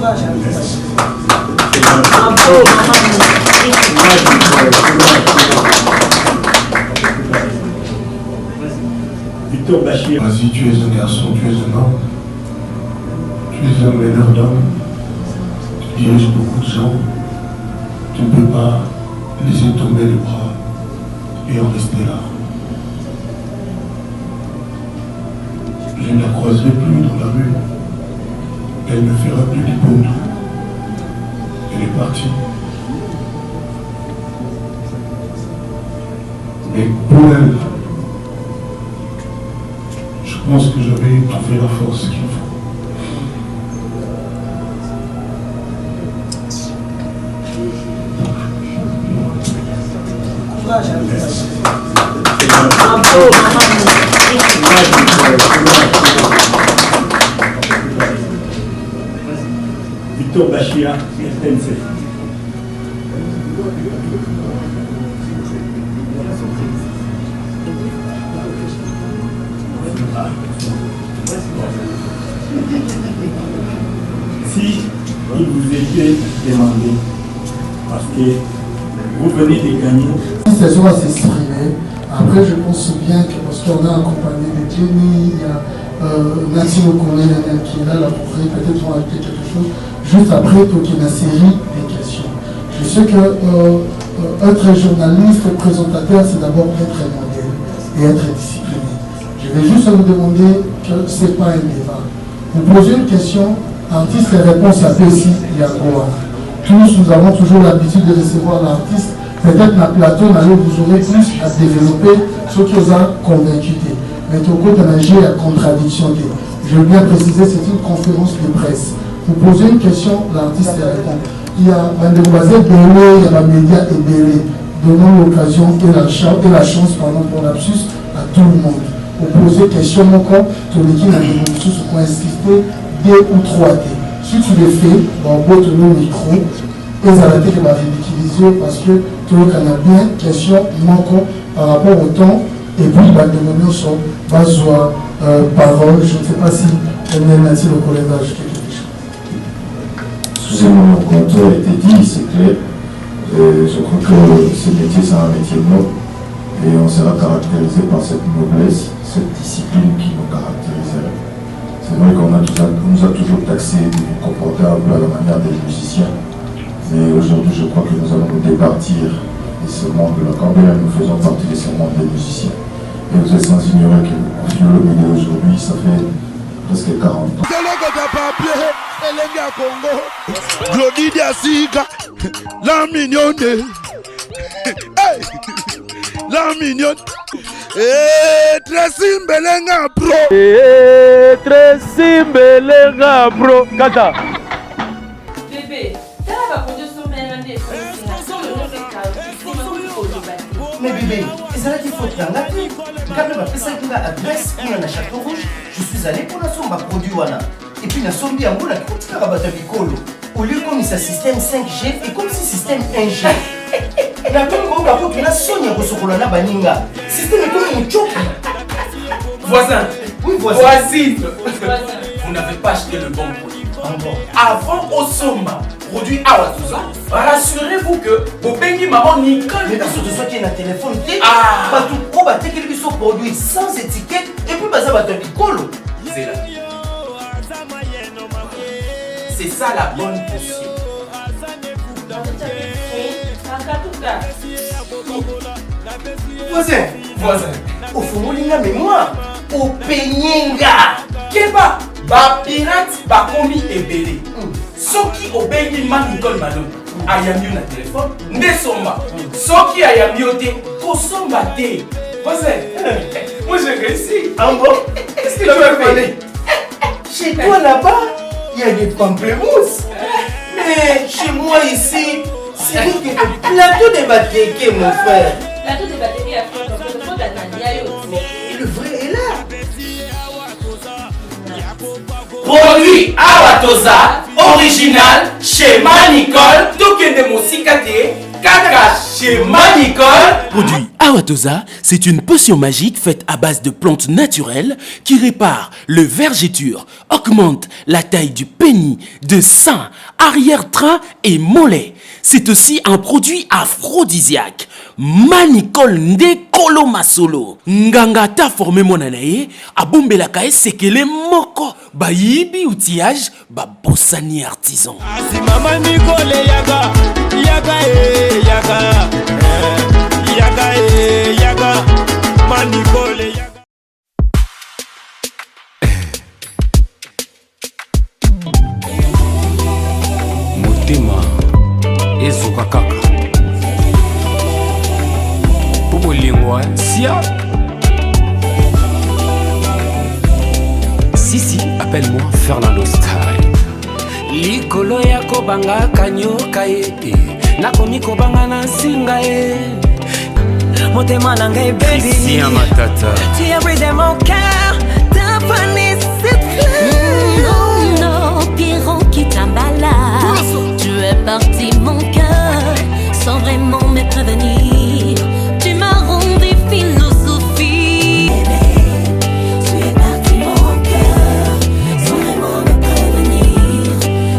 Victor Bachir. Vas-y, tu es un garçon, tu es un homme. Tu es un meneur d'hommes. Tu diriges beaucoup de gens. Tu ne peux pas laisser tomber les bras et en rester là. Je ne la croiserai plus dans la rue. Elle ne fera plus du bon tout. Elle est partie. Mais pour elle, je pense que j'avais trouvé la force qu'il faut. Victor Bachir, RTNC. Si il vous était demandé, parce que vous venez de gagner. La situation va s'exprimer. Après, je pense bien que parce qu'on a accompagné les Jenny, il y a Nancy Okoné qui est là, la pourrait peut-être vont ajouter quelque chose. Juste après, donc il y a une série de questions. Je sais que être journaliste, présentateur, c'est d'abord être un modèle et être discipliné. Je vais juste vous demander que ce n'est pas un débat. Vous posez une question, artiste et réponse à Pessi, il y a quoi? Tous, nous avons toujours l'habitude de recevoir l'artiste. Peut-être dans le plateau, vous aurez plus à développer ce qui vous a convaincu. Mais au côté de la contradiction. Je veux bien préciser, c'est une conférence de presse. Vous posez une question, l'artiste répond. Il y a Bandeboisé Belé, il y a la média et Belé. Donnons l'occasion et la chance pour l'absus à tout le monde. Vous posez question, mon corps, tous les qui n'ont pas sous quoi insister, D ou 3D. Si tu le fais, on va te le micro. Et ça va être ridiculisé parce que tout le monde a bien question manquant par rapport au temps. Et puis, bah, de moments sont base parole. Je ne sais pas si Nancy le collègue a ajouté quelque chose. Excusez-moi, mon compteur a été dit, c'est clair. Je crois que ce métier, c'est un métier noble. Et on sera caractérisé par cette noblesse, cette discipline qui nous caractériserait. C'est vrai qu'on nous a toujours taxé de nous comporter un peu à la manière des musiciens. Mais aujourd'hui, je crois que nous allons nous départir de ce monde-là. Quand bien nous faisons partie de ce monde des musiciens. Et vous êtes sans ignorer que le milieu aujourd'hui, ça fait presque 40 ans. La mignonne. La mignonne. Tracy Mbelenga bro. Tracy Mbelenga bro. Kata. Bébé, mais bébé, c'est là qu'il faut te faire. Quand même, après ça, il y a l'adresse, il y a un château rouge. Je suis allé pour la sombre produit. Et puis, il y a sombi en haut, là, qui est rabattu avec Colo. Au lieu comme ça système 5G et comme si système 1G. Il y a comme un rapport qui a sonné à Rosokolana Baninga. Système est comme une choc. Voisin. Oui, voisin. Voisine. Vous n'avez pas acheté le bon produit. Avant Osomba, produit Awatuza, rassurez-vous que vos bengi maman Nicole. Mais parce que ce soit qui est dans le téléphone, pas tout pro, bah, qu'ils sont produits sans étiquette et puis bah, ça va te Nicolo. C'est là. C'est ça la bonne potion. Voisin. Voisin. Au fond, la mémoire. Au peigninga. Keba. Ba pirate ba komi ebele. Soki obengi man Nicole Malon. Ayami na téléphone. Ndesomba. Soki ayami ote. Kosomba te. Voisin. Moi j'ai réussi. Ah bon? Qu'est-ce que tu veux faire? Chez toi là-bas, il y a des pamplemousses. Mais chez moi ici, c'est le plateau de Batéké, mon frère. Plateau de Batéké à France, le vrai est là. Produit Awatoza, original, chez Nicole, Tokende Mosikate, Kaka chez Manicole. Produit Awatosa, c'est une potion magique faite à base de plantes naturelles qui répare le vergeture, augmente la taille du pénis, de sein, arrière-train et mollet. C'est aussi un produit aphrodisiaque. Manicole nde kolo masolo. Nganga ta formé monanaye, abombela kae sekele moko. Bayibi outillage, babosani artisan. Mama Nicole yaga, yaga yaga, yaga yaga, Manicole yaga. Motema ezuka kaka. Sisi, appelle-moi Fernando Style. Likolo ya kobanga kanyoka ye nakomi kobanga na singa ye motema na ngai baby Ici à ma tata. tu as brisé mon cœur t'as fané cette fleur Non, Pierrot qui t'emballa. Tu es parti mon cœur sans vraiment me prévenir. Tu m'as rendu philosophie. Tu es parti mon cœur sans vraiment me prévenir.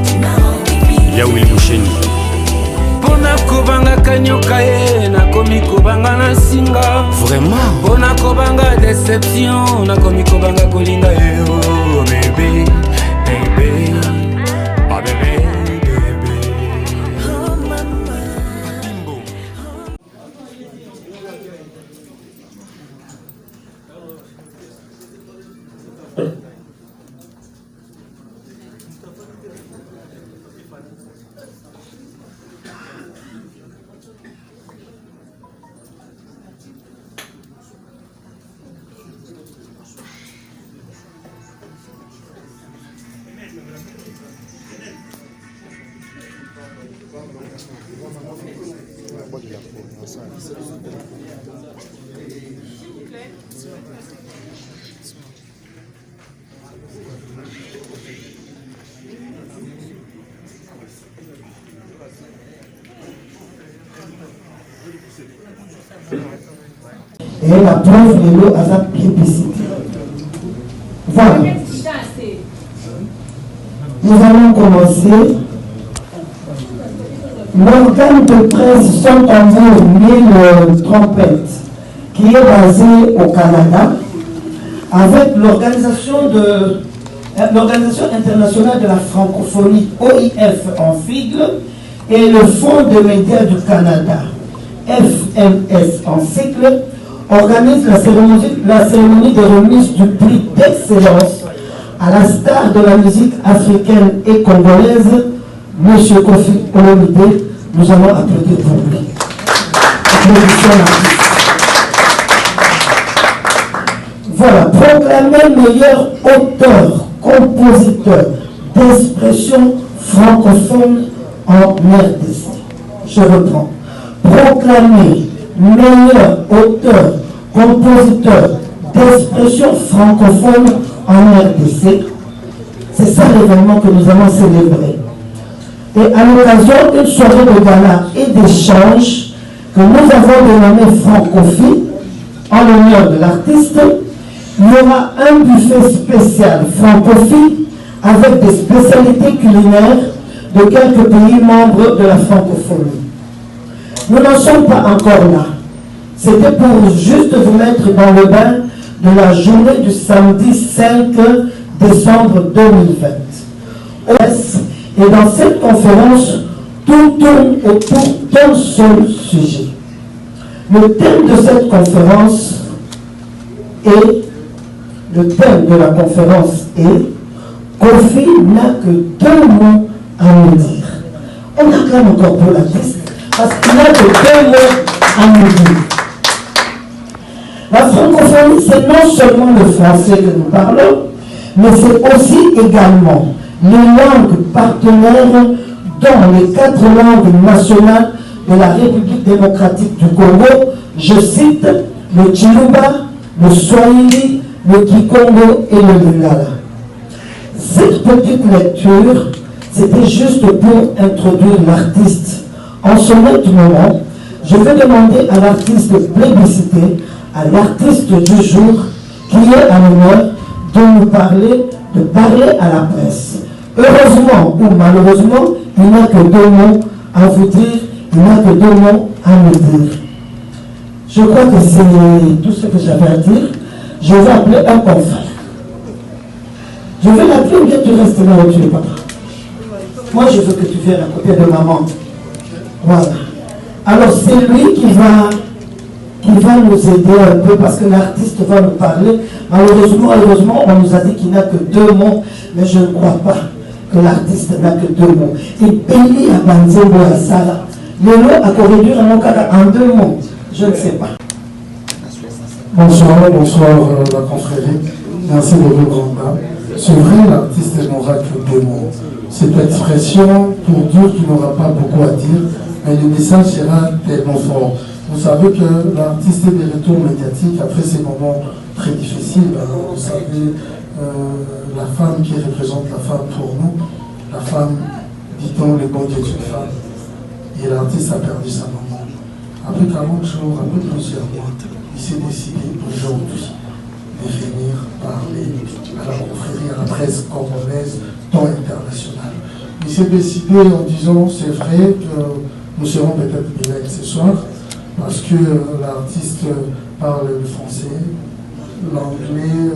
Tu m'as rendu philosophie. Yaoui Moucheni. Pona kobanga kanyoka ye nakomi kobanga na singa. Vraiment? Pona kobanga déception nakomi kobanga kolinga ye oh bébé bébé ah bébé bébé. Oh maman. Et la preuve de l'eau à sa plébiscite. Voilà. Nous allons commencer. L'organe de presse sont environ 1000 trompettes qui est basé au Canada avec l'Organisation internationale de la francophonie, OIF en sigle, et le Fonds de médias du Canada, FMS en sigle, organise la cérémonie de remise du prix d'excellence à la star de la musique africaine et congolaise, M. Kofi Olomide. Nous allons applaudir pour lui. Applaudissements. Voilà, proclamé meilleur auteur, compositeur d'expression francophone en RDC. Je reprends. Proclamé meilleur auteur, compositeur d'expression francophone en RDC. C'est ça l'événement que nous allons célébrer. Et à l'occasion d'une soirée de gala et d'échange que nous avons dénommée Francophi, en l'honneur de l'artiste, il y aura un buffet spécial Francophi avec des spécialités culinaires de quelques pays membres de la francophonie. Nous n'en sommes pas encore là. C'était pour juste vous mettre dans le bain de la journée du samedi 5 décembre 2020. Et dans cette conférence, tout tourne autour d'un seul sujet. Le thème de cette conférence le thème de la conférence est Kofi n'a que 2 mots à nous dire. On acclame encore pour l'artiste parce qu'il n'a que 2 mots à nous dire. La francophonie, c'est non seulement le français que nous parlons, mais c'est aussi également les langues partenaires dont les 4 langues nationales de la République démocratique du Congo, je cite le Chiluba, le Swahili, le Kikongo et le Lingala. Cette petite lecture, c'était juste pour introduire l'artiste En ce net moment, je vais demander à l'artiste plébiscité, à l'artiste du jour, qui est à l'honneur, de nous parler, de parler à la presse. Heureusement ou malheureusement, il n'y a que 2 mots à vous dire, il n'y a que 2 mots à me dire. Je crois que c'est tout ce que j'avais à dire. Je vais appeler un confrère. Je vais l'appeler ou bien tu restes là où tu es, papa? Moi, je veux que tu viennes à côté de maman. Voilà. Alors, c'est lui qui va nous aider un peu parce que l'artiste va nous parler. Malheureusement, on nous a dit qu'il n'a que 2 mots, mais je ne crois pas que l'artiste n'a que 2 mots. Et Béni à Banzembo à Sala. Le mot a corriger en 2 mots. Je ne sais pas. Bonsoir, la confrérie. Merci de vos grandes dames. C'est vrai, l'artiste n'aura que 2 mots. Cette expression, pour dire qu'il n'aura pas beaucoup à dire, mais le message sera tellement fort. Vous savez que l'artiste est des retours médiatiques après ces moments très difficiles. Vous savez, la femme qui représente la femme pour nous, la femme, dit-on, le bon Dieu est une femme. Et l'artiste a perdu sa maman. Après 40 jours, après plusieurs mois, il s'est décidé aujourd'hui de venir parler à la confrérie, à la presse congolaise, tant internationale. Il s'est décidé en disant, c'est vrai que nous serons peut-être bilingues ce soir, parce que l'artiste parle le français, l'anglais,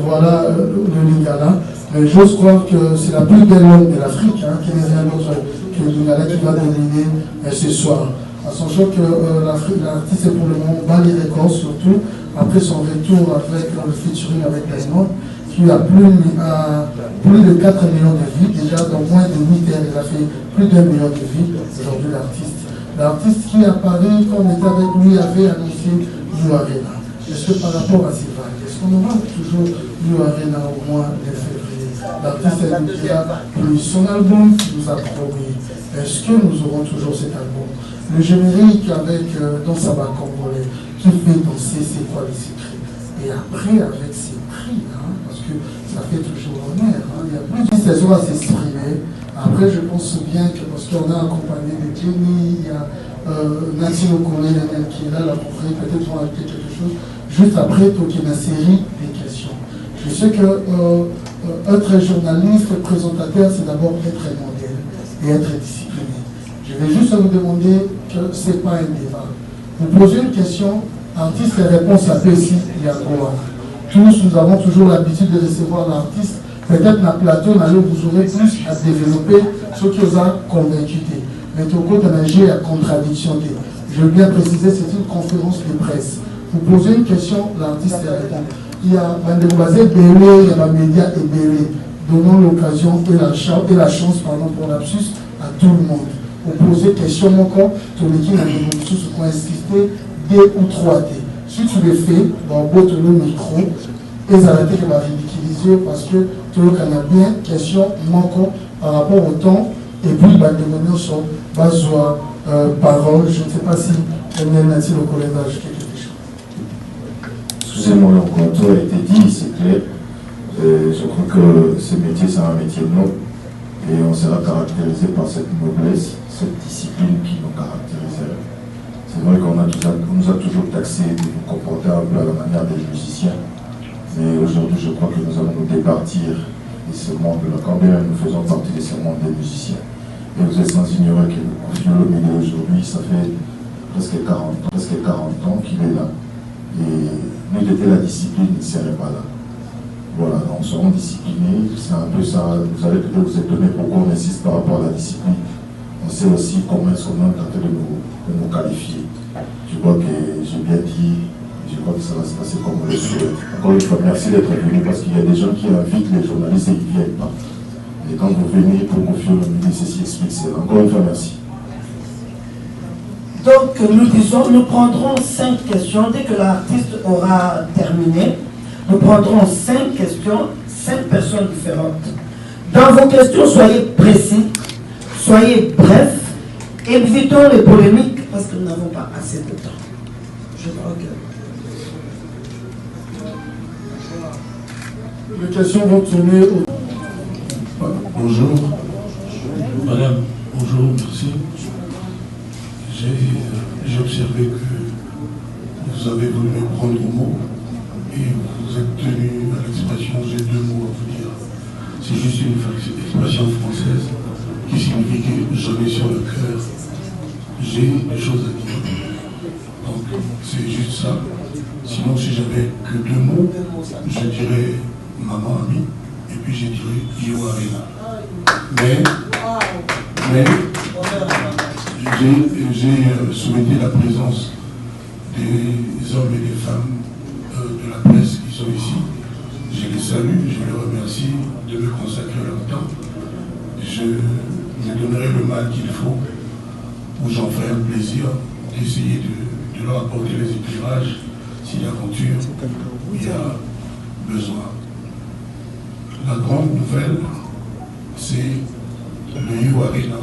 voilà le lingala. Mais j'ose croire que c'est la plus belle langue de l'Afrique, qui n'est rien d'autre que le lingala qui va dominer ce soir. En sachant que l'artiste est pour le moment bat les records, surtout après son retour avec le featuring avec Diamond, qui a plus de 4 millions de vues, déjà dans moins de 8 heures, il a fait plus d'1 million de vues, aujourd'hui l'artiste. L'artiste qui à Paris, quand on était avec lui, avait annoncé New Arena. Est-ce que par rapport à ces vagues, est-ce qu'on aura toujours New Arena au mois de février? L'artiste a déjà plus son album qui nous a promis. Est-ce que nous aurons toujours cet album? Le générique avec dans Saba Congolais, qui fait danser c'est quoi les secrets? Et après avec ses prix, parce que ça fait toujours honneur, il y a plus de saisons à s'exprimer. Après je pense bien que parce qu'on a accompagné des Jenny, il y a Nancy Okoné qui est là, la confrérie, peut-être vont ajouter quelque chose. Juste après, il y a une série de questions. Je sais que être journaliste, présentateur, c'est d'abord être un modèle et être discipliné. Je vais juste vous demander que ce n'est pas un débat. Vous posez une question, artiste et réponse à Pessi et à Goa. Tous, nous avons toujours l'habitude de recevoir l'artiste. Peut-être dans le plateau, vous aurez plus à développer ce qui vous a convaincu. Mais tout le monde a la contradiction. Je veux bien préciser, c'est une conférence de presse. Vous posez une question, l'artiste répond. Il y a Bandebouazé Bélé, il y a Média et Bélé. Donnons l'occasion et la chance pour l'absus à tout le monde. Vous posez question, mon corps, tout le monde a des choses pour insister, D ou 3D. Si tu le fais, on va le micro et ça va être ridiculisé parce que tout le monde a bien question, mon corps, par rapport au temps. Et puis, bah, de sont besoin parole. Je ne sais pas si Nancy le collègue a ajouté quelque chose. Excusez-moi, le contour a été dit, c'est clair. Je crois que ce métier, c'est un métier noble. Et on sera caractérisé par cette noblesse, cette discipline qui nous caractérise. C'est vrai qu'on nous a toujours taxé de nous comporter un peu à la manière des musiciens. Mais aujourd'hui, je crois que nous allons nous départir de ce monde-là. Quand bien nous faisons partie de ce monde des musiciens. Et vous êtes sans ignorer que le milieu aujourd'hui, ça fait presque 40 ans qu'il est là. Et nous était la discipline, il ne serait pas là. Voilà, donc nous serons disciplinés, c'est un peu ça, vous allez peut-être vous étonner pourquoi on insiste par rapport à la discipline. On sait aussi comment est-ce qu'on est en train de nous qualifier. Je crois que j'ai bien dit, je crois que ça va se passer comme on le souhaite. Encore une fois, merci d'être venu parce qu'il y a des gens qui invitent les journalistes et qui ne viennent pas. Et quand vous venez pour confier le milieu, ceci explique cela. Encore une fois, merci. Donc nous prendrons 5 questions. Dès que l'artiste aura terminé, nous prendrons 5 questions, 5 personnes différentes. Dans vos questions, soyez précis, soyez brefs, évitons les polémiques parce que nous n'avons pas assez de temps. Je crois que... Les questions vont tourner au... Bonjour. Madame, bonjour, merci. une expression française qui signifie que j'en ai sur le cœur, j'ai des choses à dire. Donc c'est juste ça. Sinon si j'avais que 2 mots, je dirais maman amie et puis je dirais Yo Arena. Mais j'ai souhaité la présence des hommes et des femmes de la presse qui sont ici. Je les salue, je les remercie de me consacrer leur temps. Je me donnerai le mal qu'il faut, ou j'en ferai un plaisir d'essayer de leur apporter les éclairages si l'aventure y a besoin. La grande nouvelle, c'est le Yo Arena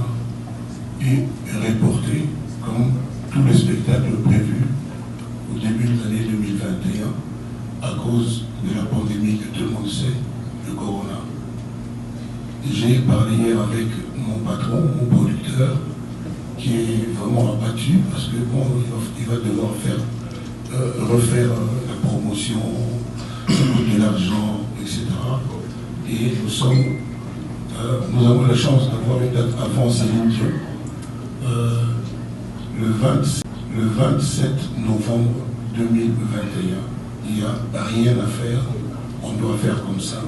est reporté comme tous les spectacles prévus au début de l'année 2021 à cause de la pandémie que tout le monde sait, le corona. J'ai parlé hier avec mon patron, mon producteur, qui est vraiment abattu parce que bon, il va devoir refaire la promotion, ça coûte de l'argent, etc. Et nous avons la chance d'avoir une date avant Céline Dion, le 27 novembre 2021. Il n'y a rien à faire, on doit faire comme ça.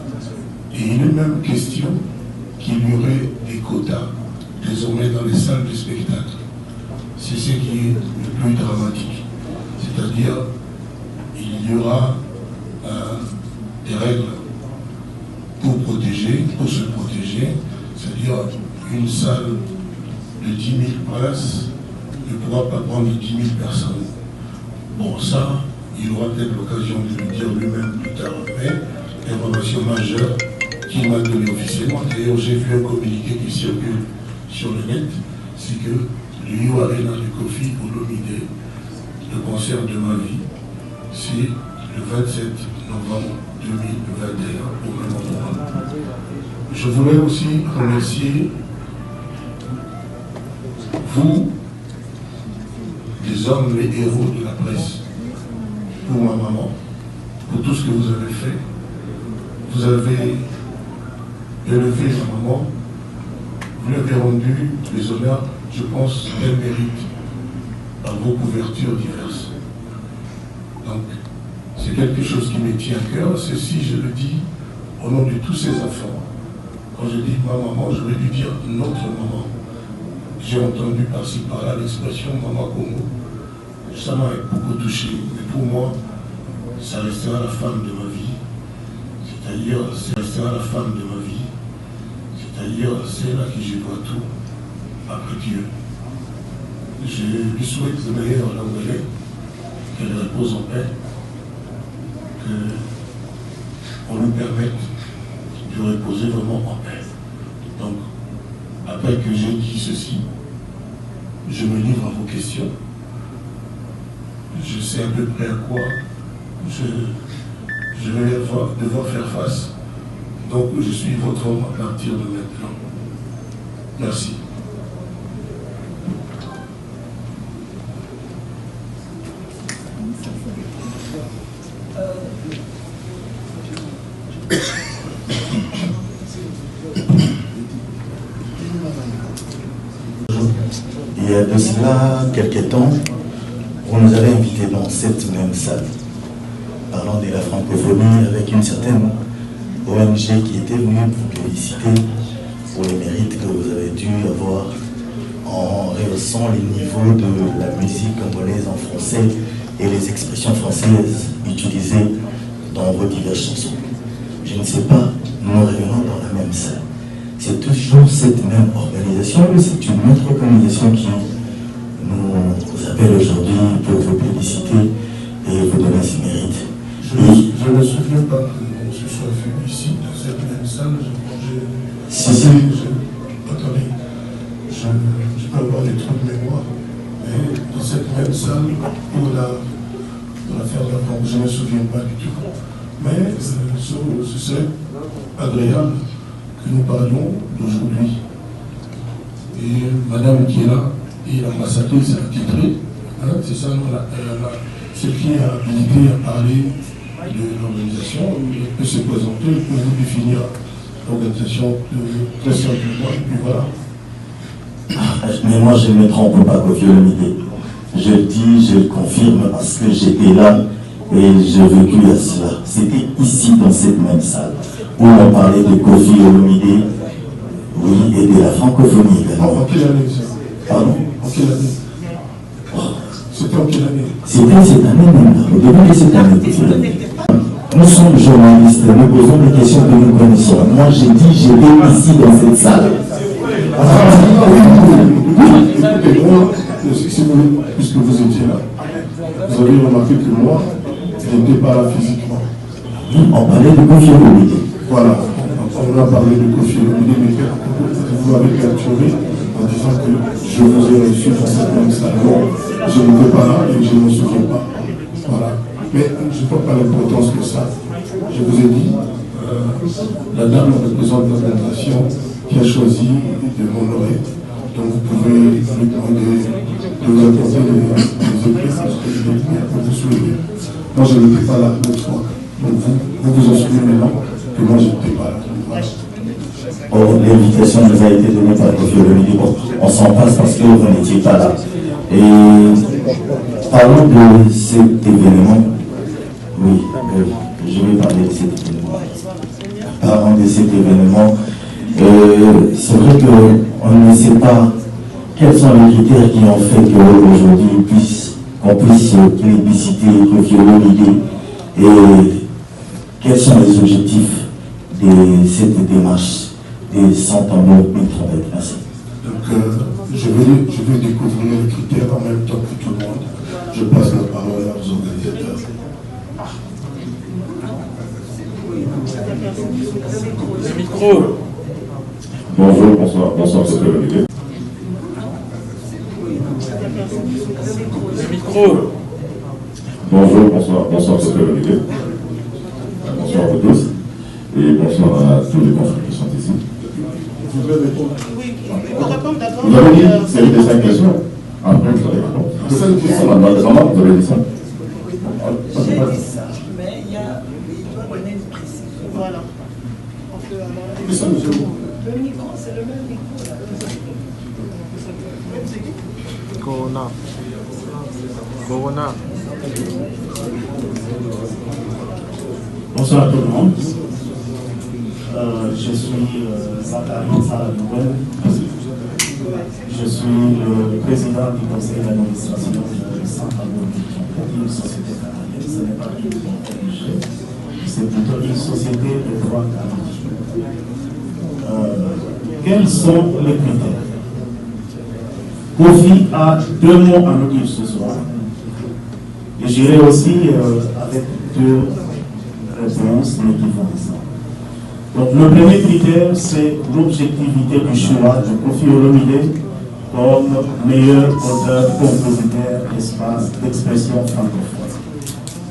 Et il est même question qu'il y aurait des quotas désormais dans les salles de spectacle. C'est ce qui est le plus dramatique. C'est-à-dire, il y aura des règles pour se protéger, c'est-à-dire une salle de 10 000 places ne pourra pas prendre 10 000 personnes. Bon, ça, il aura peut-être l'occasion de le dire lui-même plus tard. Mais l'information majeure qu'il m'a donnée officiellement, d'ailleurs j'ai vu un communiqué qui circule sur le net, c'est que le Yo Arena de Kofi Olomide, le concert de ma vie, c'est le 27 novembre 2021 au même endroit. Je voulais aussi remercier vous, les hommes, les héros de la presse, pour ma maman, pour tout ce que vous avez fait. Vous avez élevé ma maman, vous lui avez rendu les honneurs, je pense, qu'elle mérite par vos couvertures diverses. Donc, c'est quelque chose qui me tient à cœur. Ceci, je le dis au nom de tous ces enfants. Quand je dis ma maman, je vais lui dire notre maman. J'ai entendu par-ci par-là l'expression Maman Congo. Ça m'a beaucoup touché. Mais pour moi, ça restera la femme de ma vie. C'est-à-dire, ça restera la femme de ma vie. C'est-à-dire, celle à qui je dois tout, après Dieu. Je lui souhaite le meilleur là où elle est, qu'elle repose en paix, qu'on lui permette de reposer vraiment en paix. Donc, après que j'ai dit ceci, je me livre à vos questions. Je sais à peu près à quoi je vais devoir faire face. Donc, je suis votre homme à partir de maintenant. Merci. Il y a de cela quelques temps, vous nous avez invités dans cette même salle, parlant de la francophonie avec une certaine ONG qui était venue vous féliciter pour les mérites que vous avez dû avoir en rehaussant les niveaux de la musique congolaise en français et les expressions françaises utilisées dans vos diverses chansons. Je ne sais pas, nous revenons dans la même salle. C'est toujours cette même organisation, mais c'est une autre organisation qui nous appelle aujourd'hui pour vous féliciter et vous donner ses mérites. Je ne me souviens pas qu'on se soit vu ici, dans cette même salle. Attendez, je peux avoir des trous de mémoire, mais dans cette même salle, pour l'affaire de la banque, je ne me souviens pas du tout. Mais ce serait agréable que nous parlions d'aujourd'hui. Et madame qui est là, et l'ambassadrice attitrée, hein, c'est ça, c'est qui est habilité à parler de l'organisation, elle peut se présenter, elle peut vous définir l'organisation de très simplement, et puis voilà. Mais moi, je ne me trompe pas, Kofi Olomide. Je le dis, je le confirme parce que j'étais là et j'ai vécu à cela. C'était ici, dans cette même salle, où on parlait de Kofi Olomide, oui, et de la francophonie également. En quelle année ça? Pardon? En quelle année? C'était en quelle année? C'était cette année même, au début de cette année, Kofi Olomide. Nous sommes journalistes, nous posons des questions que nous connaissons. Moi, j'ai dit, j'étais ici, dans cette salle. Écoutez, moi, puisque vous étiez là, vous avez remarqué que moi, je n'étais pas là physiquement. On parlait de Kofi Olomide. Voilà, on a parlé de Kofi Olomide, mais vous avez capturé en disant que je vous ai reçu dans cette même salle. Non, je n'étais pas là et je ne me souviens pas. Voilà. Mais je ne porte pas l'importance que ça. Je vous ai dit, la dame représente l'organisation qui a choisi de m'honorer. Donc vous pouvez lui demander de vous apporter des écrits parce que je l'ai dit pour vous soulever. Moi je n'étais pas là l'autre fois. Donc vous assumez maintenant que moi je n'étais pas là. Or, l'invitation nous a été donnée par Kofi Olomide. Bon, on s'en passe parce que vous n'étiez pas là. Et parlons de cet événement. Oui, je vais parler de cet événement. Parlons de cet événement. C'est vrai qu'on ne sait pas quels sont les critères qui ont fait qu'aujourd'hui qu'on puisse plébisciter Kofi Olomide et quels sont les objectifs de cette démarche des 100 tambours 1000 trompettes. Merci. Donc je vais découvrir les critères en même temps que tout le monde. Je passe la parole aux organisateurs. Le micro. Bonjour, bonsoir, Kofi Olomide. Le micro. Bonjour, bonsoir, Kofi Olomide. Bonsoir à vous tous et bonsoir à tous les confrères qui sont ici. Vous voulez répondre? Oui, il faut répondre d'abord. Vous avez dit, c'est une des 5 questions. Après, vous allez répondre. C'est ça une question. Normalement, vous avez dit ça. J'ai dit ça, mais il doit donner une précision. Voilà. On peut avoir le micro, c'est le même micro. Corona. Bonsoir à tout le monde. Je suis Zachary Saladouben. Je suis le président du conseil d'administration de Saint-Amour, une société canadienne. Ce n'est pas une ONG, c'est plutôt une société de droit canadien. Quels sont les critères? Kofi a 2 mots à nous dire ce soir. Et j'irai aussi avec 2 réponses d'équivalence. Donc le premier critère, c'est l'objectivité du choix de Kofi Olomide comme meilleur auteur-compositeur d'expression francophone.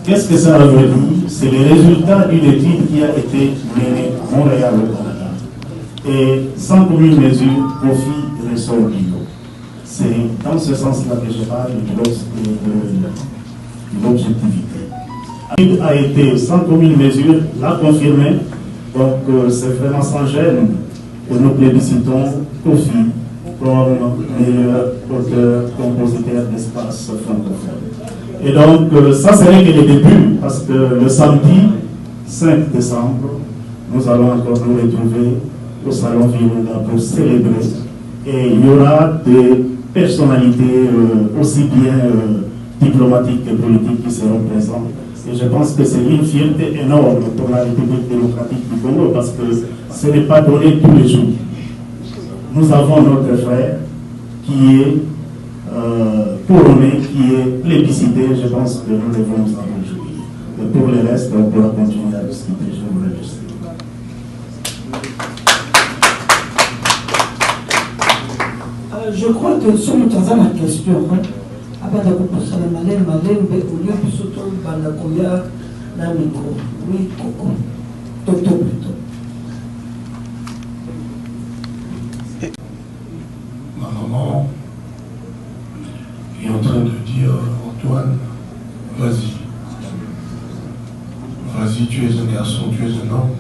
Qu'est-ce que ça veut dire? C'est le résultat d'une étude qui a été menée à Montréal au Canada. Et sans commune mesure, Kofi ressort du lot. C'est dans ce sens-là que je parle de l'objectivité. L'étude a été sans commune mesure, l'a confirmé. Donc c'est vraiment sans gêne que nous plébiscitons Kofi comme meilleur auteur-compositeur d'espace francophone. Et donc ça serait que le début, parce que le samedi 5 décembre, nous allons encore nous retrouver au Salon Virunga pour célébrer. Et il y aura des personnalités aussi bien diplomatiques que politiques qui seront présentes. Et je pense que c'est une fierté énorme pour la République démocratique du Congo parce que ce n'est pas donné tous les jours. Nous avons notre frère qui est couronné, qui est plébiscité. Je pense que nous devons nous en réjouir. Et pour le reste, on pourra continuer à discuter. Je vous remercie. Je crois que sur le temps, la question, abanda kopusana malembe olie biso tobanda koya na mikro oui koko toto plutôt. Ma maman est en train de dire Antoine, vas-y, tu es un garçon, tu es un homme,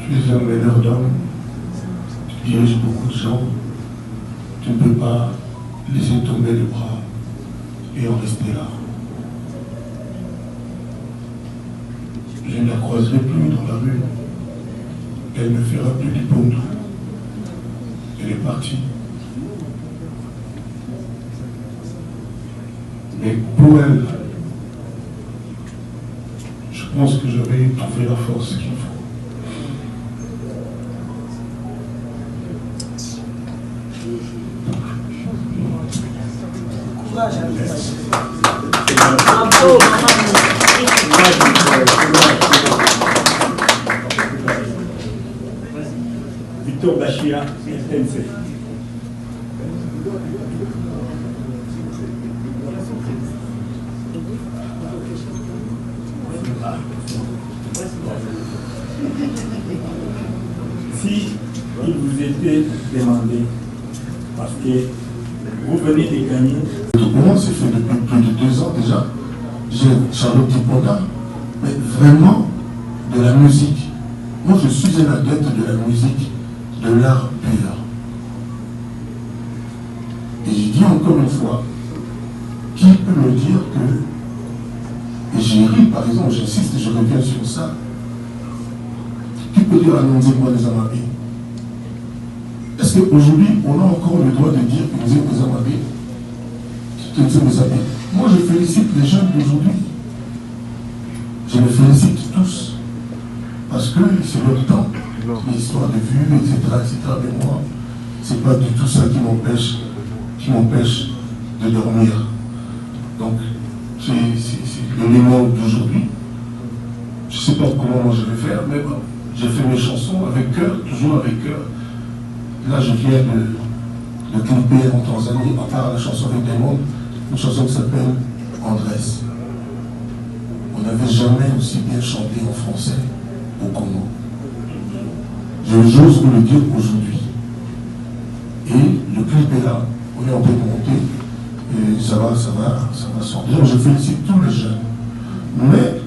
Tu es un meneur d'hommes, tu diriges beaucoup de gens, tu ne peux pas laisser tomber le bras et en rester là. Je ne la croiserai plus dans la rue. Elle ne fera plus du pondou. Elle est partie. Mais pour elle, je pense que j'avais trouvé la force qu'il faut. Courage à vous. Victor Bachia, FNC. Si il vous était demandé, parce que vous venez de gagner. Tout le monde s'est fait depuis plus de 2 ans déjà. J'ai Charlotte Tiponda, mais vraiment de la musique. Moi je suis un adepte de la musique, de l'art pur. Et je dis encore une fois, qui peut me dire que, et j'ai ri par exemple, j'insiste et je reviens sur ça, qui peut dire à Nonzémo les Amabé? Est-ce qu'aujourd'hui on a encore le droit de dire que nous sommes les Amabé? Moi je félicite les jeunes d'aujourd'hui. Je les félicite tous. Parce que c'est leur temps. L'histoire de vue, etc. Mais moi, c'est pas du tout ça qui m'empêche de dormir. Donc, c'est l'élément d'aujourd'hui. Je sais pas comment moi je vais faire, mais bon, j'ai fait mes chansons avec cœur, toujours avec cœur. Là, je viens de clipper en Tanzanie, à part la chanson avec des mondes, une chanson qui s'appelle Andrés. On n'avait jamais aussi bien chanté en français au Congo. J'ose vous le dire aujourd'hui. Et le clip est là, on est en train de monter, et ça va sortir. Je félicite tous les jeunes. Mais,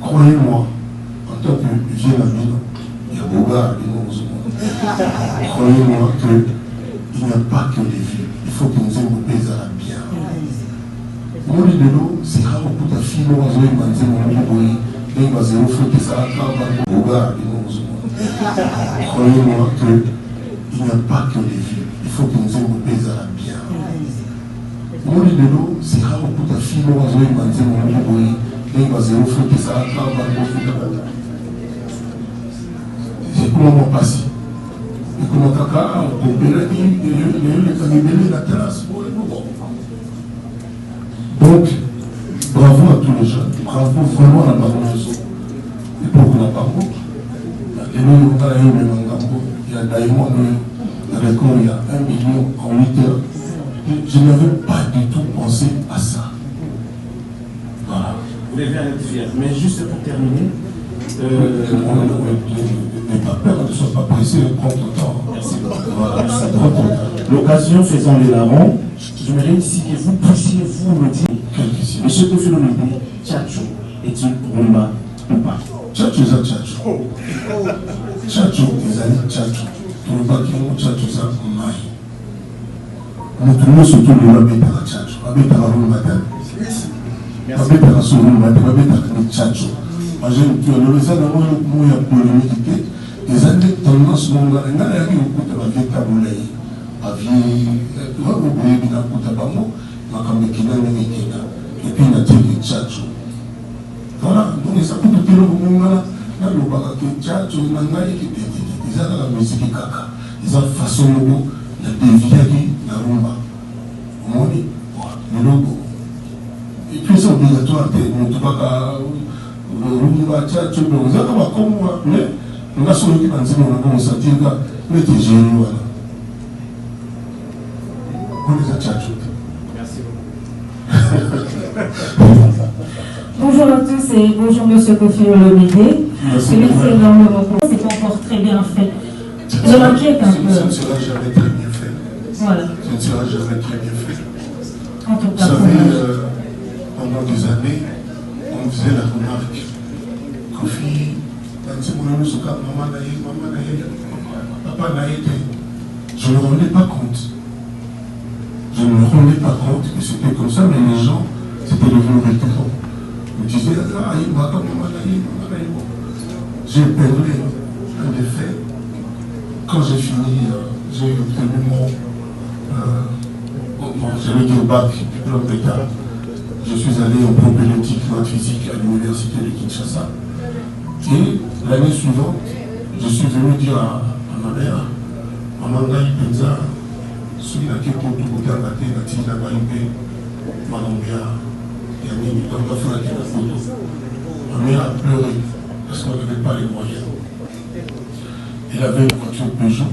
croyez-moi, en tant que vieux ami, il y a Boga, croyez-moi qu'il n'y a pas que les vieux. Il faut que nous ayons nos pays à la bien. Moi, le vélo, c'est rare pour ta fille, moi, je vais demander mon boy, et il va se refléter ça à Boga, croyez-moi qu'il n'y a pas que les vieux. Il faut que nous ayons nos pays à la bien. Moi, le vélo, c'est rare pour ta fille, moi, je vais demander mon boy, et il va se refléter ça à c'est comment on passe. Et comment caca, on peut le dire, la terrasse. Donc, bravo à tous les jeunes, bravo vraiment à la Baronneuse. Et pour que la parole, il y a d'ailleurs un record, il y a 1 million en 8 heures. Je n'avais pas du tout pensé à ça. Voilà. Vous devez être fier. Mais juste pour terminer, n'aie pas peur, ne sois pas pressé, prends ton temps. Merci beaucoup. Voilà, l'occasion faisant les larrons, j'aimerais ici que vous puissiez vous me dire, monsieur Kofi Olomide, Tchatcho est-il rumba ou pas? Tchatcho, c'est Tchatcho. Tchatcho, les amis, Tchatcho. Rumba qui ont Tchatcho, ça, maï. Nous trouvons surtout le rabais à Tchatcho. Rabais à la rumba, rabais à la rumba, rabais à la Tchatcho. Moi, j'ai dit, les années, moi, il y a polémique. Les années, tendance, mon gars, il y a eu beaucoup de la vie taboulée. Et puis, il a dit le Tchatcho. Voilà, donc ça peut être le moment là, le bac de Tchatcho, il y a des gens dans la musique kaka. Ils ont façon de dévier la rumba. On dit, le logo. Et puis, c'est obligatoire, on ne va pas rumba Tchatcho, mais on va comme moi, mais on a son équipe en disant, on a senti que mais tu es génial. On les a Tchatcho. Merci beaucoup. Bonjour à tous et bonjour Monsieur Kofi Olomide. Merci énormément pour c'est pas encore très bien fait. Je m'inquiète un peu. Ça ne sera jamais très bien fait. Voilà. Ça ne sera jamais très bien fait. En tout cas, vous savez, pendant des années, on faisait la remarque. Kofi, Je ne me rendais pas compte. Je ne me rendais pas compte que c'était comme ça, mais les gens, c'était devenu récurrent. Ils me disaient, j'ai perdu un des faits. Quand j'ai fini, j'ai obtenu j'allais dire bac, diplôme d'État. Je suis allé en propédeutique maths physique à l'université de Kinshasa. Et l'année suivante, je suis venu dire à ma mère, Maman Ngai Penza, celui qui est pour tout le temps, Natina Baïbe, Manambia, Yanni, comme la fois qui a photo. Ma mère a pleuré parce qu'on n'avait pas les moyens. Elle avait une voiture Peugeot.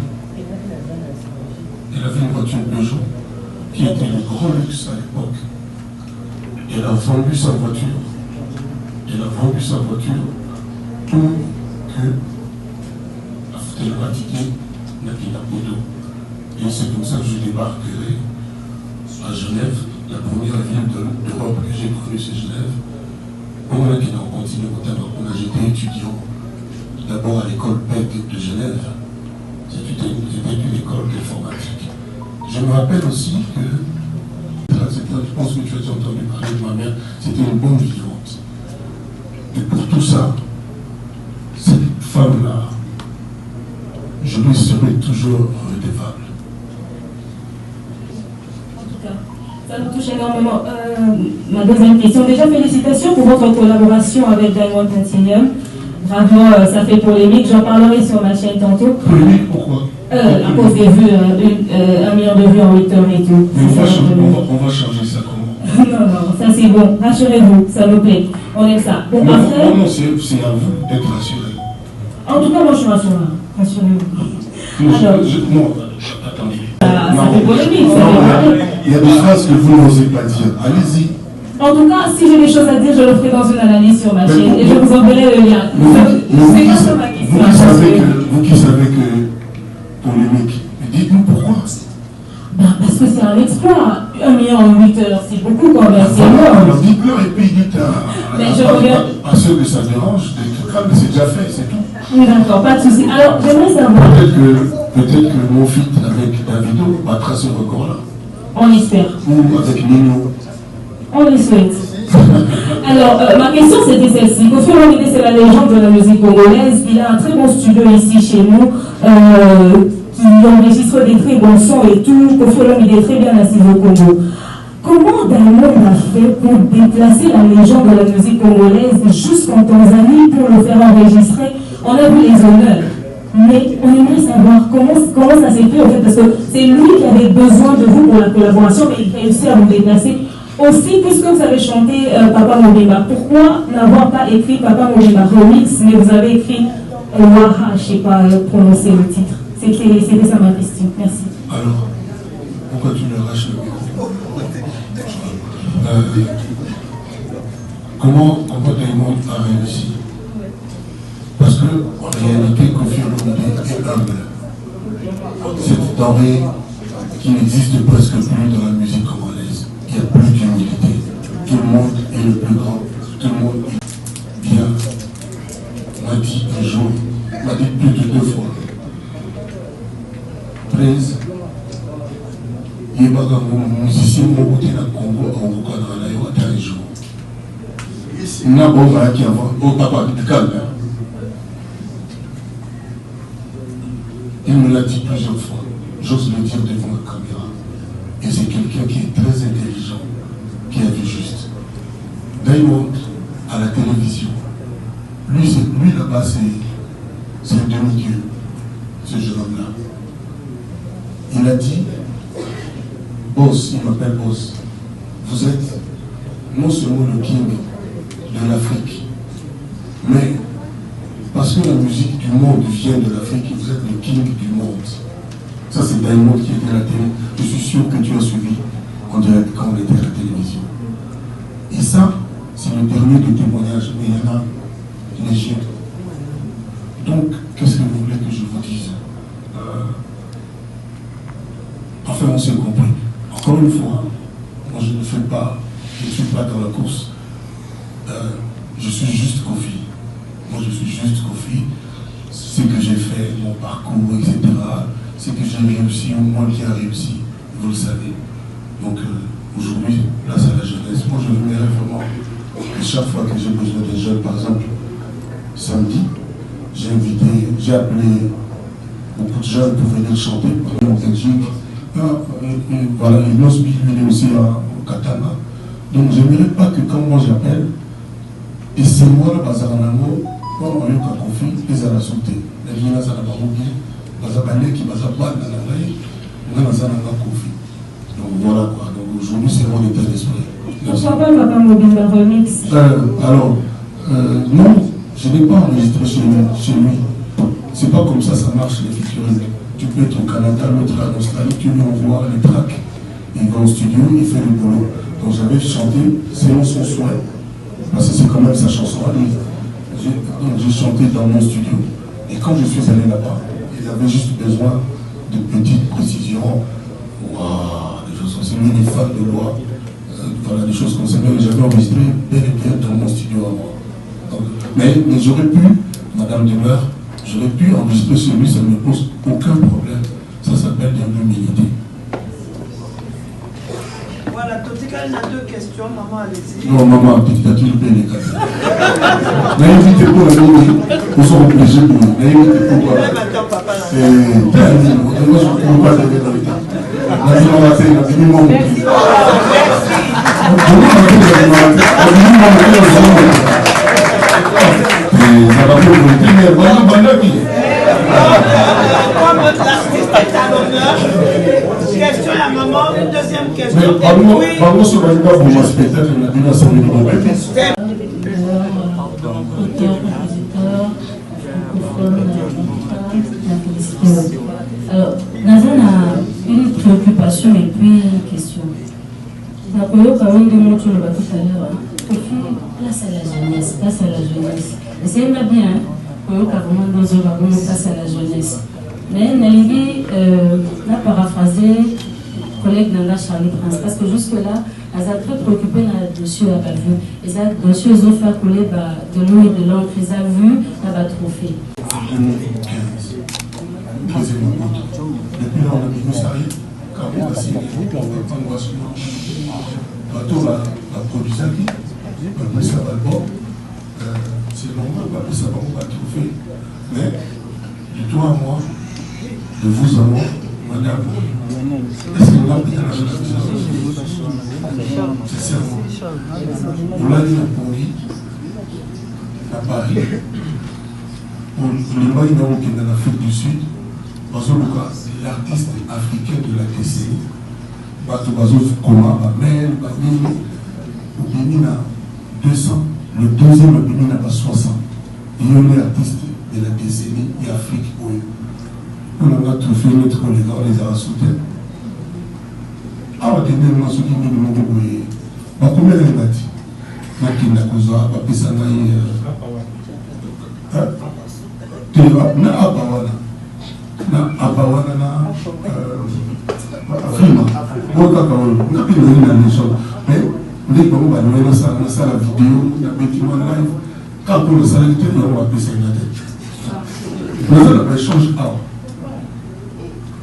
Elle avait une voiture Peugeot qui était le grand luxe à l'époque. Elle a vendu sa voiture. Elle a vendu sa voiture pour que elle pratiquait Nakina Podo. Et c'est comme ça que je débarquerai à Genève, la première ville d'Europe que j'ai connue, c'est Genève. On a continué j'étais étudiant d'abord à l'école PEC de Genève. C'était une école d'informatique. Je me rappelle aussi que, je pense que tu as entendu parler de ma mère, c'était une bonne vivante. Et pour tout ça, cette femme-là, je lui serai toujours redevable. Ça nous touche énormément. Ma deuxième question. Déjà, félicitations pour votre collaboration avec Diamond Platinum. Vraiment, ça fait polémique. J'en parlerai sur ma chaîne tantôt. Polémique, pourquoi? À cause des vues, 1 million de vues en 8 heures et tout. On va changer ça comment? Non, ça c'est bon. Rassurez-vous, ça nous plaît. On aime ça. Bon, après... Non, c'est à vous d'être rassuré. En tout cas, moi je suis rassuré. Rassurez-vous. Alors... Non, attendez. Ça fait polémique. Il y a des phrases que vous n'osez pas dire. Allez-y. En tout cas, si j'ai des choses à dire, je le ferai dans une analyse sur ma chaîne et je vous enverrai le lien. C'est pas sur ma question. Vous qui savez que polémique, dites-nous pourquoi. Parce que c'est un exploit. 1 million en 8 heures, c'est beaucoup quand même. C'est énorme. Alors dites-le et puis dites à ceux que ça dérange d'être calme, c'est déjà fait, c'est tout. Oui, d'accord, pas de souci. Alors, j'aimerais savoir. Peut-être que mon fit avec Davido va tracer ce record-là. On l'espère. Ou avec Nino. On le souhaite. Alors, ma question c'était celle-ci. Kofi Olomide, c'est la légende de la musique congolaise. Il a un très bon studio ici chez nous, qui enregistre des très bons sons et tout. Kofi Olomide est très bien assis au Congo. Comment Diamond a fait pour déplacer la légende de la musique congolaise jusqu'en Tanzanie pour le faire enregistrer? On a vu les honneurs. Mais on aimerait savoir comment ça s'est fait en fait, parce que c'est lui qui avait besoin de vous pour la collaboration, mais il réussit à vous déplacer. Aussi, puisque vous avez chanté Papa Mobimba, pourquoi n'avoir pas écrit Papa Mobimba remix, mais vous avez écrit Waha, je ne sais pas prononcer le titre. C'était ça ma question. Merci. Alors, pourquoi tu me lâches le micro? Comment Diamond a réussi? Parce que, en réalité, Kofi Olomide est humble. Cette denrée qui n'existe presque plus dans la musique congolaise. Il n'y a plus d'humilité. Tout le monde est le plus grand. Tout le monde est bien. M'a dit un jour, m'a dit plus de 2 fois. 13. Il y a un musicien qui est dans le Congo, on vous connaît un jour. Il y a un bon qui avant. Oh papa, calme. Il me l'a dit plusieurs fois. J'ose le dire devant la caméra. Et c'est quelqu'un qui est très intelligent, qui a vu juste. Diamond, à la télévision, lui là-bas, c'est un demi-dieu, ce jeune homme-là. Il a dit, Boss, il m'appelle Boss, vous êtes non seulement le king de l'Afrique, mais parce que la musique du monde vient de l'Afrique, vous êtes le king du monde. Ça, c'est Diamond qui était à la télé. Je suis sûr que tu as suivi en direct quand on était à la télévision. Et ça, c'est le dernier des témoignages, mais il y en a légion. Donc, qu'est-ce que vous voulez que je vous dise? Enfin, on s'est compris. Encore une fois, moi je ne fais pas, je ne suis pas dans la course. Je suis juste Kofi. Moi, je suis juste Kofi. Ce que j'ai fait, mon parcours, etc. Ce que j'ai réussi, ou moi qui a réussi, vous le savez. Donc, aujourd'hui, place à la jeunesse. Moi, je aimerais vraiment que chaque fois que j'ai besoin des jeunes, par exemple, samedi, j'ai appelé beaucoup de jeunes pour venir chanter en Belgique. Voilà, et Nosby, il est aussi au Katana. Donc, je n'aimerais pas que quand moi j'appelle, et c'est moi, Bazaranamo, quand on est à Kofi, ils ont la sauté. Les gens qui ont bien, Bazabané qui Bazaban dans la veille, on a Kofi. Donc voilà quoi. Donc aujourd'hui, c'est mon état d'esprit. Pourquoi pas Papa Mobile Remix? Alors, non, je n'ai pas enregistré chez lui. C'est pas comme ça marche les featuring. Tu peux être au Canada, l'autre en Australie, tu lui envoies les tracks, il va au studio, il fait le boulot. Donc j'avais chanté selon son souhait, parce que c'est quand même sa chanson à lui. J'ai chanté dans mon studio. Et quand je suis allé là-bas, il avait juste besoin de petites précisions. Waouh, des choses comme ça, des fans de loi, voilà, des choses comme ça. Mais j'avais enregistré bel et bien dans mon studio à moi. Donc, mais j'aurais pu, Madame Demeure, j'aurais pu enregistrer celui, ça ne me pose aucun problème. Ça s'appelle de l'humilité. Voilà, Totika, il a 2 questions. Maman, allez-y. Non, maman, petit à petit, le pays les quatre. Mais invitez pour la nuit, nous sommes obligés pour nous. Mais invitez pour quoi? C'est terminé. Moi, je ne peux pas lever dans l'état. La vie m'a fait, la vie m'a fait. Merci. Comme l'artiste est à l'honneur, question à maman, une deuxième question. Pardon, ce n'est pas pour mon spectacle, on a bien assemblé pour le Alors, Nazan a une préoccupation et puis une question. La première parole de mon tour tout à l'heure, place à la jeunesse, place à la jeunesse. Et c'est bien, pour vraiment dans un place à la jeunesse. Mais Nelly l'a paraphrasé, collègue Nanda Charlie Prince, parce que jusque-là, elle a très préoccupé là-dessus à la vue. Et ça, dessus, ils ont fait couler de l'eau et de l'encre, ils ont vu, elle va trophée. Depuis là, on a mis Sari, quand on a signé, on va sur le bateau, la production qui, on a pris ça à l'album, c'est normal, on a pris ça on va trouver. Mais, de toi à moi, de vous à moi, madame, est-ce qu'on a bien la c'est cerveau. On l'a dit à Paris, à Paris, pour les Maïnaos qui sont en Afrique du Sud, l'artiste africain de la décennie, au Bénin à 200, le deuxième au Bénin à 60. Il y a un artiste de la décennie et Afrique. On a trouvé notre collègue, on les a sautés. Ah, on a dit, on a sauté, on a combien d'années on a dit? On a dit, on a dit, on a dit, on a dit, na abawana na film moi kaka na pili na nation mais ndé ko ba na sala vidéo na bêtiment live quand pour le salaire que on va passer la tête nous on change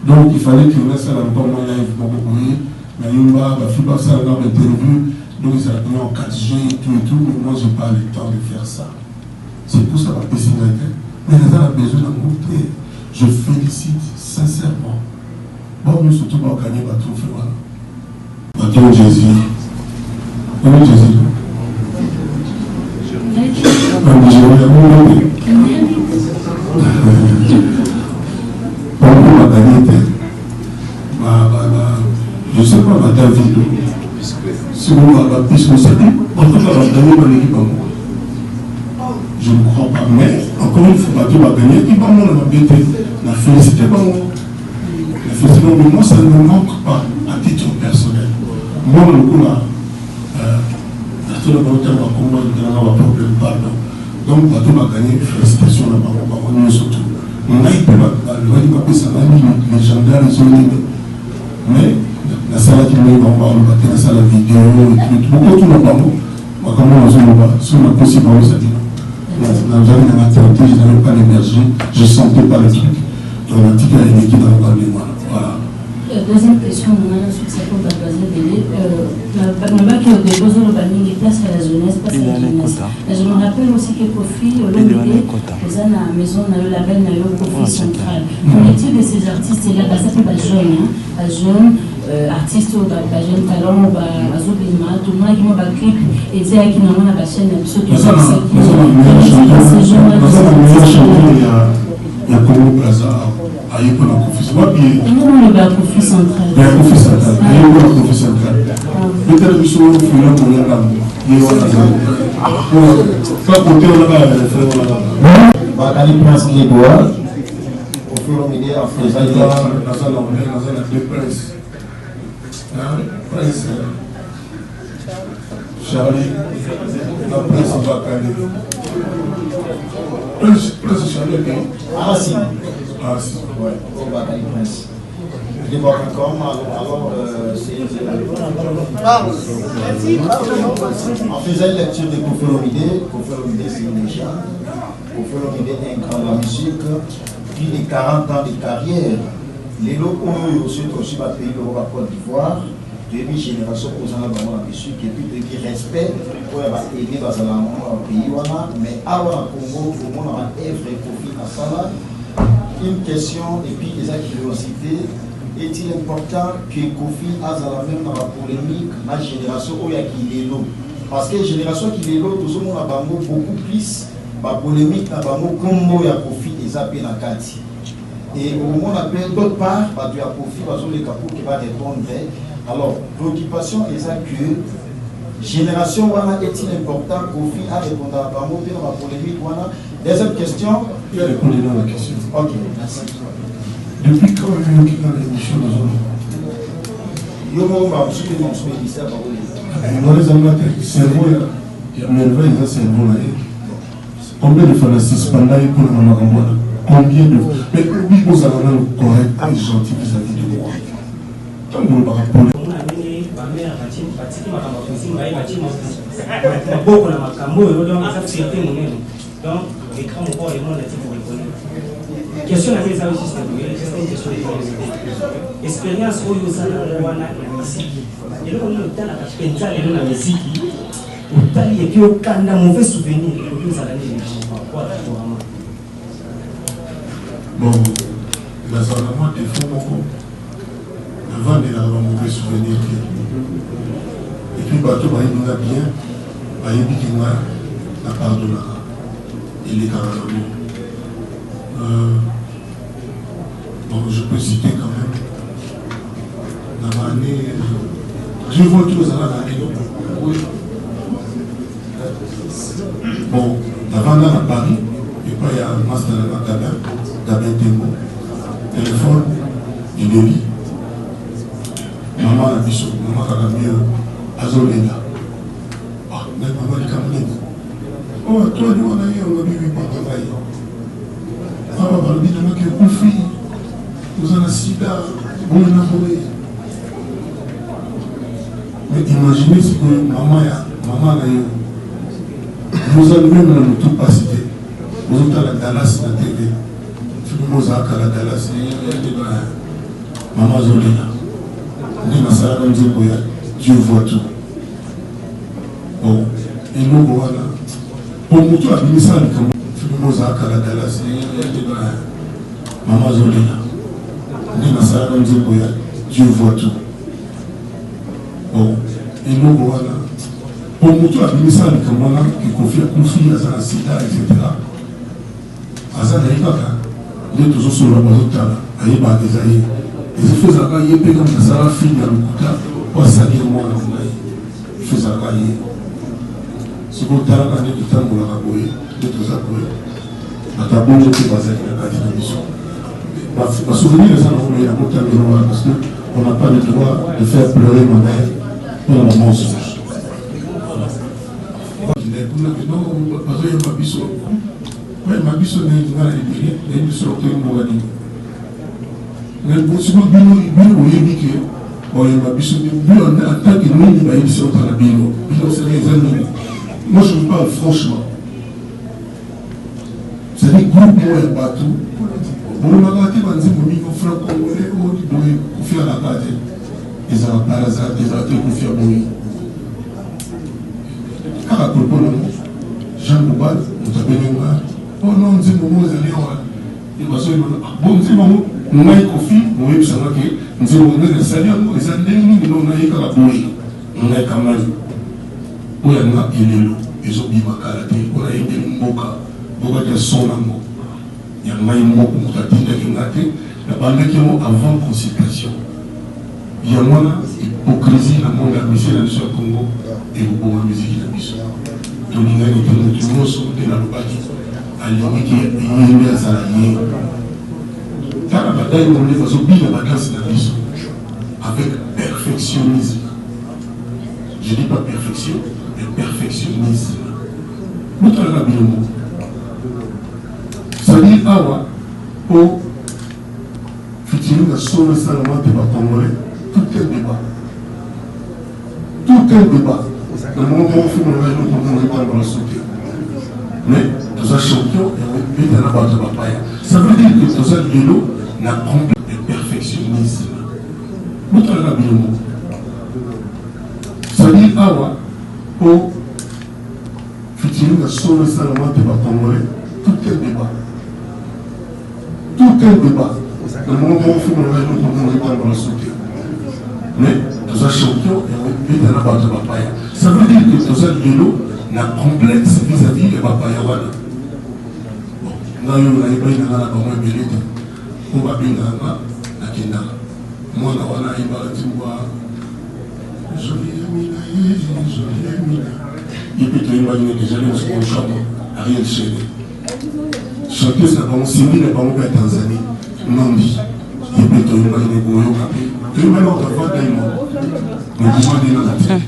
donc il fallait qu'il laisse la bombe live pour courir mais il va fiber ça dans l'interview donc ça a en 4G et tout mais moi j'ai pas le temps de faire ça c'est pour ça que va passer la tête mais les gens ont besoin de monter. Je félicite sincèrement. Bon, nous surtout pour gagner ma trophée. Maintenant, Jésus. Comment Jésus? Je sais pas, ma David. Si vous m'avez plus que ça, pourquoi je vais gagner mon équipe à moi? Je ne crois pas, mais encore une fois, Bateau va gagner, il va m'en embêter. La félicité, moi, ça ne me manque pas à titre personnel. Moi, le coup, là, Bateau va avoir un problème, pardon. Donc, Bateau va gagner, félicitations là-bas, on est surtout. On a été, les gendarmes, les zones, mais la salle qui m'a dit, la salle vidéo, et tout, beaucoup de monde, comment on a possible, ça dit. j'avais une maternité, je n'avais pas l'énergie, je ne sentais pas le truc. Donc, on a dit qu'il y a une équipe dans la mémoire. Voilà. Deuxième question, on a sur cette base de délai. Le qui au dépôt de la place à la jeunesse, pas à la jeunesse. Je me rappelle aussi que Kofi, au long de à la maison, on a eu la belle Kofi centrale. On est-il de ces artistes-là, ça fait pas jeune, artistes, jeune talent, Azobima, tout le monde qui m'a clip, et c'est qui n'a pas la chaîne, surtout ça. Il y a Congo Plaza, il y a Kofi central. Non, le Kofi central. Il y a Kofi central. Il y a Kofi central. Peut-être que sur le film, on a pas côté, on a Bakali Prince Grégoire, au fur et à mesure, en faisant dans la deux princes. Prince Charlie, la prince Bakali. Prince Charlie, ah si. Ah si. Ouais, au Bakali Prince. Je vois encore, alors c'est. En faisant une lecture de Koffi Olomide c'est une légende. Koffi Olomide est un grand de la musique, plus de 40 ans de carrière. Les locaux aussi dans le pays de la Côte d'Ivoire, depuis génération posant la musique, et puis depuis respect pour aider dans le pays, mais avant le Congo, au monde a œuvre Koffi à Sala. Une question et puis des curiosités. Est-il important que Kofi a même dans la polémique la génération où il y a qui est l'eau? Parce que la génération qui est l'eau, tout le monde a beaucoup plus la polémique dans le combo il y a Kofi et Zapé dans Kati. Et au moment où d'autre part, il y a Kofi, parce que les capous qui va répondre. Alors, préoccupation est que génération est-il important Kofi a répondu à la polémique? Deuxième question. Il a répondu dans la question. Ok, merci. Depuis quand il y a dans l'émission dans zone? Il y a un ministère dans les amateurs, le cerveau, il y a merveille dans le cerveau là. Combien de fanatiques pendant pour le Magamouana? Combien de. Mais oui, vous avez un correct et gentil vis-à-vis de moi. Tant que vous ne parlez pas. Donc, l'écran encore le monde est pour répondre. Question à ça aussi, c'est une question de expérience où vous avez la musique. Et là, on a la musique. Et puis, on a un mauvais souvenir. Bon, il y a vraiment des fonds beaucoup. Avant, il y a un mauvais souvenir. Et puis, bateau, il y a bien. Il y a la part de la. Il est dans l'amour. Bon, je peux citer quand même. Dans l'année. Je vois tous à l'année. Oui. Bon, avant là à Paris, et puis il y a un master à Gabin Tengo. Téléphone, il est lit. Maman a dit maman a mieux Azolena. Ah, mais maman est comme ça. Oh, toi, nous, on a vu par travail. Ah, bah, le dit, on a qu'un conflit. Nous avons un sida, on a envoyé. Mais imaginez ce que maman a eu. Nous avons même tout pas cité. Nous avons la Dallas dans la télé. Nous avons la Dallas. Maman Zolina. Dieu voit tout. Bon, et nous, voilà. Pour nous, tout administrer comme nous avons la Dallas. Maman Zolina. Dieu voit tout. Bon, et nous, voilà. Pour nous, tout administrer comme on a qui confie à la sida, etc. Azan n'est pas là. Il est toujours sur le réseau de Tala. Il est des aïeux. Et je fais ça, il est comme ça, la fille dans le couteau. Pour salir moi, je fais ça, il est. Si vous avez un année de temps pour la rabouiller, de tout ça, à ta bonne j'étais basé dans la télévision. Ma souvenir de ça, on est à côté de nous parce qu'on n'a pas le droit de faire pleurer ma mère pour un mensonge. Non, parce qu'il y a ma biso. Oui, ma biso n'est pas libérée, elle est sur le terrain. Mais si vous voyez que bon, il y a ma biso, en tant que nous, il y a une sorte de bilo. Bilo, c'est les ennemis. Moi, je vous parle franchement. groupe moya bato bolobaka te banzembo mingi ofra congolais odi boye kofialaka te ezala parazate ezala te kofia boye kaka propos nango Jean Boubal moto abenenga ono nzembo mo ezali awa bon nzembo mo ngai kofi moyebisanga ke nzembo ndenge esali yango eza ndenge nini no ngai kaka boye ngai kamali oyo yanga elelo ezobima kala te mpona yende mboka mboka te son nango ya ngai moko moto atindaki nga te nabandaki yango avant consultation yango wana hypocrisie na monde ya misie na biso ya Congo ekoboma miziki na biso tolingani te motu nyonso te nalobaki alingiki yende azala ye tala badai monde bazobina badanse na biso avec perfectionnisme. Je dis pas perfection, mais perfectionnisme. Nous avons la Bible. Ça dit, awa, pour fitiler la sauve seulement de ma Congolais, tout est débat. Tout est débat. Le moment où on fait mon rêve, on ne va pas le sauter. Mais, tous les champions, et on est dans la base de Papaya. Ça veut dire que tous les vélos n'a compris le perfectionnisme. Nous avons la Bible. Ça dit, awa, pour fitiler la sauve seulement de ma Congolais, tout est débat. Tout est débat. Le moment où on fait mon rêve, on ne va pas le sauter. Mais, tous les champions, et on est dans la base de Papaya. Ça veut dire que tous les vélos n'a complexe vis-à-vis de Papaya. Nous avons eu la on va bien la Kenda. Moi, on a il peut te imaginer que j'allais au chambre, Ariel Chéné. Chanteuse n'a pas signé, n'a pas ouvert Tanzanie. Non, dit. Il peut te imaginer Goyo Kapé. Tu imagines notre voix d'ailleurs. Le pouvoir des nantis.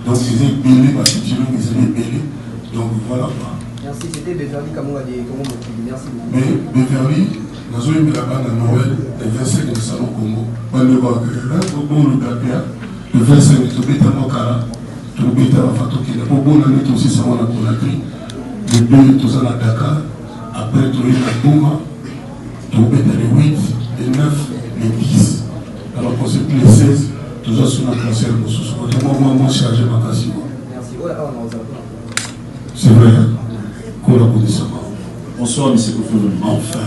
Donc, c'est belé, parce que tu veux que c'est belé. Donc, voilà. Merci, c'était Beverly Kamouga de Congo. Merci beaucoup. Mais Beverly, nous avons eu la bande à Noël le 25 de Salon Congo. On le voit que là, beaucoup le Kapéa, le 25 de Tobeta Mokara, Tobeta Fatokina. Pour bonne année, aussi, ça va la Conakry. Le 2, tout ça à Dakar. Après, tu es à Goma. Tobeta le 8, le 9, le 10. Alors, pour ce qui est le 16, tout ça sur la concert. Autrement, moi, chargé ma casse. Merci. C'est vrai, hein? Qu'on a Bonsoir, M. Kofi. Enfin.